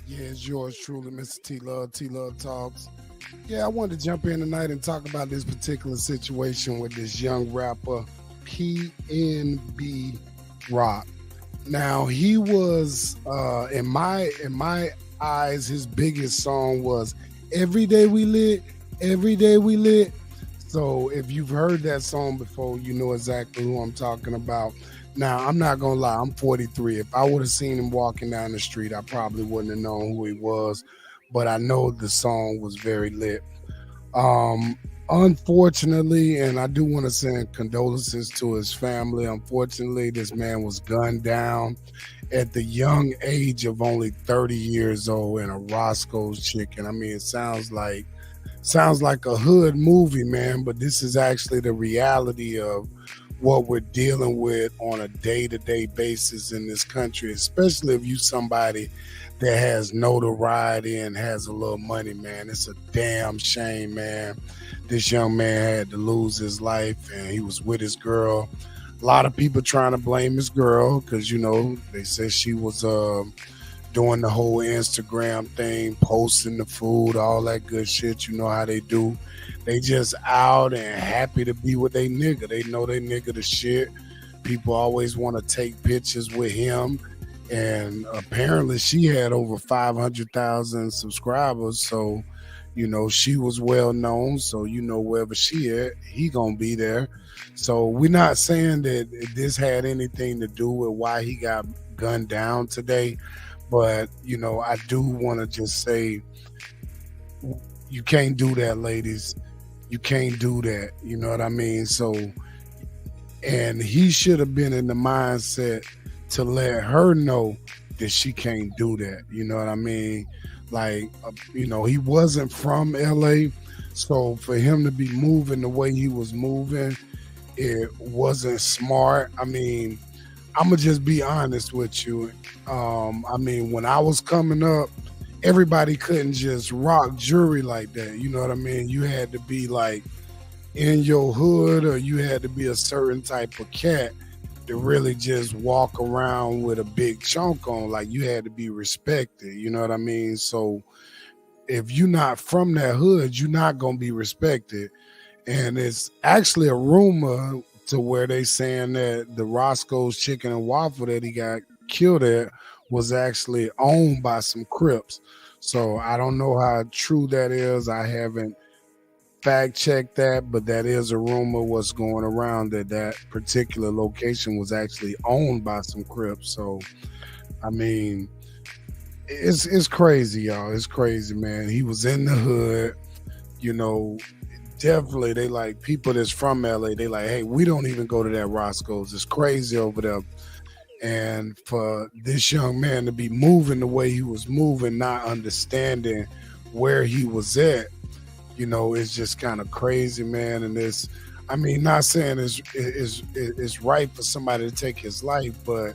Yeah, it's yours truly, Mr. T Love. T Love Talks. Yeah, I wanted to jump in tonight and talk about this particular situation with this young rapper, PNB Rock. Now he was, in my eyes, his biggest song was "Every Day We Lit, Every Day We Lit." So if you've heard that song before, you know exactly who I'm talking about. Now, I'm not gonna lie, I'm 43. If I would have seen him walking down the street, I probably wouldn't have known who he was. But I know the song was very lit. Unfortunately, and I do want to send condolences to his family. Unfortunately, this man was gunned down at the young age of only 30 years old in a Roscoe's Chicken. I mean, it sounds like a hood movie, man, but this is actually the reality of what we're dealing with on a day-to-day basis in this country, especially if you somebody that has notoriety and has a little money, man. It's a damn shame, man. This young man had to lose his life and he was with his girl. A lot of people trying to blame his girl because, they said she was doing the whole Instagram thing, posting the food, all that good shit. You know how they do. They just out and happy to be with they nigga. They know they nigga the shit. People always want to take pictures with him. And apparently she had over 500,000 subscribers. So, she was well known. So, wherever she at, he gonna be there. So we're not saying that this had anything to do with why he got gunned down today. But, I do want to just say, you can't do that, ladies. You can't do that. You know what I mean? So, and he should have been in the mindset to let her know that she can't do that. You know what I mean? Like, he wasn't from LA. So for him to be moving the way he was moving, it wasn't smart. I mean, I'm going to just be honest with you. When I was coming up, everybody couldn't just rock jewelry like that. You know what I mean? You had to be like in your hood, or you had to be a certain type of cat to really just walk around with a big chunk on. Like, you had to be respected. You know what I mean? So if you're not from that hood, you're not going to be respected. And it's actually a rumor to where they saying that the Roscoe's Chicken and Waffle that he got killed at was actually owned by some Crips. So I don't know how true that is. I haven't fact checked that, but that is a rumor what's going around, that particular location was actually owned by some Crips. So, I mean, it's crazy, y'all. It's crazy, man. He was in the hood, definitely. They like people that's from LA. They like, hey, we don't even go to that Roscoe's. It's crazy over there. And for this young man to be moving the way he was moving, not understanding where he was at, it's just kind of crazy, man. And not saying it's right for somebody to take his life, but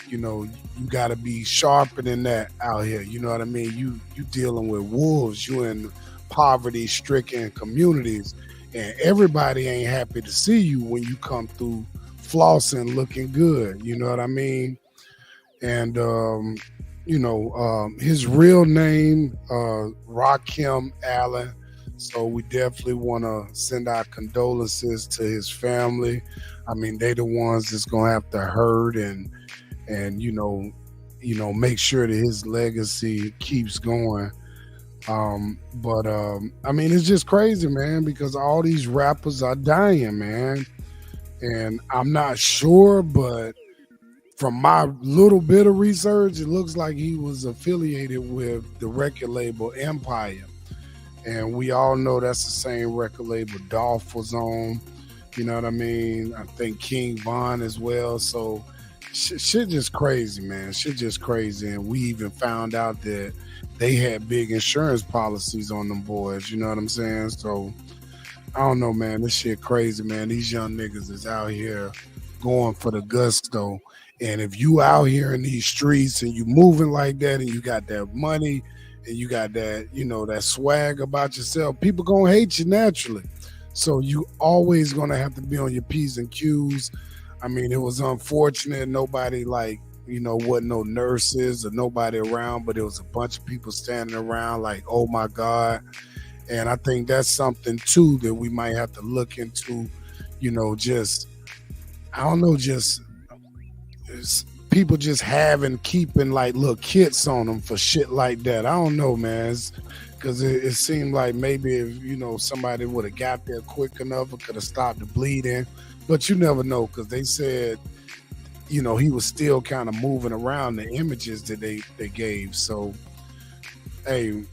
you got to be sharper than that out here. You know what I mean? You dealing with wolves. You in poverty-stricken communities, and everybody ain't happy to see you when you come through flossing, looking good. You know what I mean? And his real name, Rakim Allen. So we definitely want to send our condolences to his family. I mean, they the ones that's gonna have to hurt and make sure that his legacy keeps going. It's just crazy, man, because all these rappers are dying, man. And I'm not sure, but from my little bit of research, it looks like he was affiliated with the record label Empire. And we all know that's the same record label Dolph was on. You know what I mean? I think King Von as well. So shit just crazy, man. Shit just crazy. And we even found out that they had big insurance policies on them boys. You know what I'm saying? So I don't know, man. This shit crazy, man. These young niggas is out here going for the gusto. And if you out here in these streets and you moving like that and you got that money and you got that, that swag about yourself, people gonna hate you naturally. So you always gonna have to be on your P's and Q's. I mean, it was unfortunate. Nobody wasn't no nurses or nobody around, but it was a bunch of people standing around like, oh my God. And I think that's something too that we might have to look into, just, I don't know, just people just having, keeping like little kits on them for shit like that. I don't know, man. Because it seemed like maybe if, somebody would have got there quick enough, it could have stopped the bleeding. But you never know, because they said, he was still kind of moving around the images that they gave. So, hey,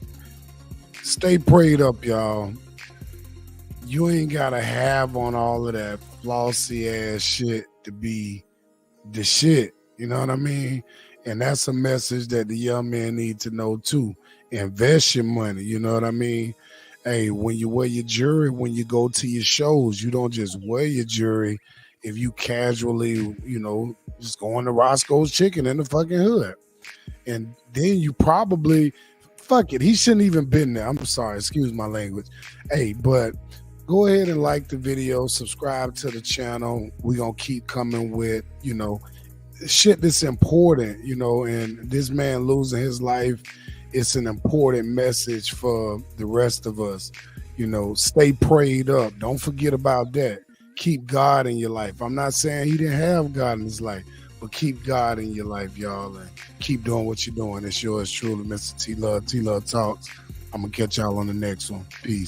stay prayed up, y'all. You ain't gotta have on all of that flossy ass shit to be the shit. You know what I mean? And that's a message that the young men need to know too. Invest your money. You know what I mean? Hey, when you wear your jewelry, when you go to your shows, you don't just wear your jewelry if you casually, just going to Roscoe's Chicken in the fucking hood. And then you probably, fuck it, he shouldn't even been there. I'm sorry, excuse my language. Hey, but go ahead and like the video, subscribe to the channel. We're going to keep coming with, shit that's important, and this man losing his life, it's an important message for the rest of us. Stay prayed up. Don't forget about that. Keep God in your life. I'm not saying he didn't have God in his life, but keep God in your life, y'all, and keep doing what you're doing. It's yours truly, Mr. T Love Talks. I'm going to catch y'all on the next one. Peace.